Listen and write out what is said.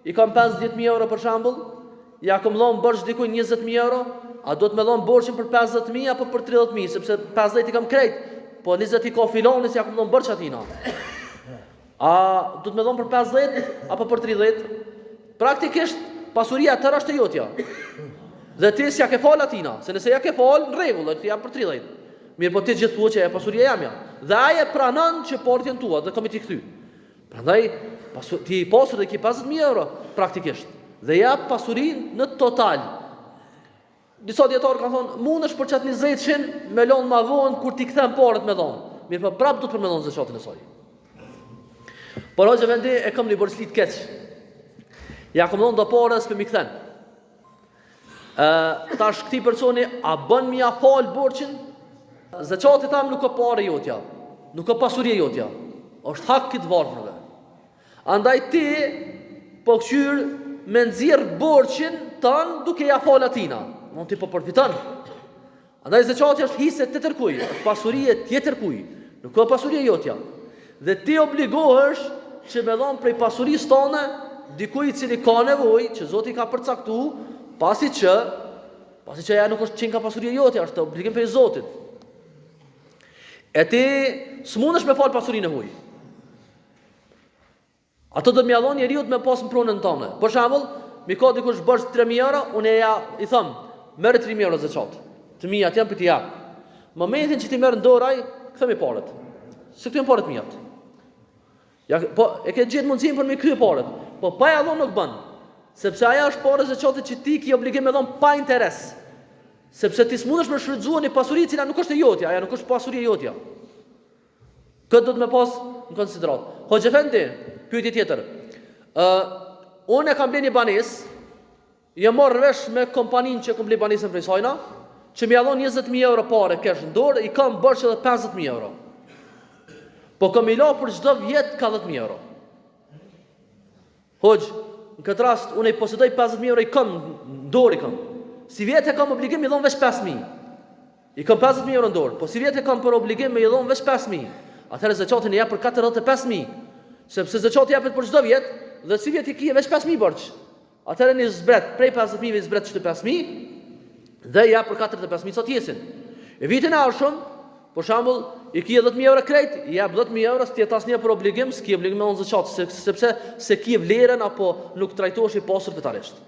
i kam 50.000 euro për shembull, ja kam dhënë borxh dikujt 20.000 euro, a do të më dhon borxhin për 50.000 apo për 30.000, sepse 50 i kam krejt, po 20 i ka filoni se ja kam dhënë borxh atina. A do të më dhon për 50 apo për 30? Praktikisht pasuria tërë është e jotja. Dhe ti s'ja ke fal atina, se nëse ja ke fal, në rregull, ti jam për 30. Mirë, po ti gjithë thua që e pasuria jamja. Dhe ai e pranon që portën tua dhe kam i kthy. Prandaj ti i pasur dhe ki 50.000 euro praktikisht. Dhe ja pasurinë në total. Disa dietar kanë thonë, mundesh për çat 20 me lënë ma vonë kur ti kthem parët me dhon. Mirë, po prap do të më dhon zakatin e saj. Por hoxha vendi e kam një borxhlit keq. Ja kam dhënë do parës për mi kthen. Tash këtij personi a bën mi afal borxhin? Zakati tam nuk ka parë jotja, nuk ka pasuria jotja. Është hak i të varfërve. Andaj ti po kqyr me nxjerr borxhin tan duke ja fal atina. Mund ti po përfiton. Andaj zakati është hise të tërkuj, është pasurie tjetër kuj, nuk ka pasuria jotja. Dhe ti obligohesh që me dhon prej pasurisë tone dikujt i cili ka nevojë, që Zoti ka përcaktuar, pasi që ja nuk është çinka pasuria jotja, është obligim prej Zotit. E ti s'mundesh me fal pasurinë e huaj. Ato do të më dhon njeriu me pas në pronën tonë. Për shembull, mi ka dikush borxh 3.000 euro, unë i them, merr 3.000 euro zakat. Të mia jam për t'i jap. Momentin që ti merr në dorë ai, kthemi parët. Se këtu janë parët mia. Ja, po e ke gjetë mundësinë për me kthy parët. Po pa ja dhon nuk bën. Sepse ajo është parë zakatit që ti ke obligim me dhon pa interes. Sepse ti s'mundesh me shfrytzuar një pasuri që nuk është e jotja, ajo nuk është pasuria e jotja. Këtë do të më pas në konsiderat. Hoxha Efendi, pyetje tjetër. Unë e kam blerë një banesë, jam marrë vesh me kompaninë që kam blerë banesën prej sajna, që më ia dhon 20.000 euro parë kesh në dorë, i kam borxh edhe 50.000 euro. Po kam i la për çdo vjet ka 10.000 euro. Hoxh, në këtë rast unë i posedoj 50.000 euro i kam në dorë i kam. Si vjet e kam obligim i dhon veç 5.000. I kam 50.000 euro në dorë, po si vjet e kam për obligim me i dhon veç 5.000. Atëherë zakatin e jap për 45.000, sepse zakati japet për çdo vjet dhe si vjet i kije veç 5.000 borxh. Atëherë ne zbret prej 50.000 zbret çdo 5.000 dhe jap për 45.000 sot jesin. E vitin e ardhshëm, për shembull, i kije 10.000 euro krejt, i jap 10.000 euro, s'ti asnjë për obligim, s'ki obligim me zakat, sepse se ki vlerën apo nuk trajtohesh i pasur fetarisht.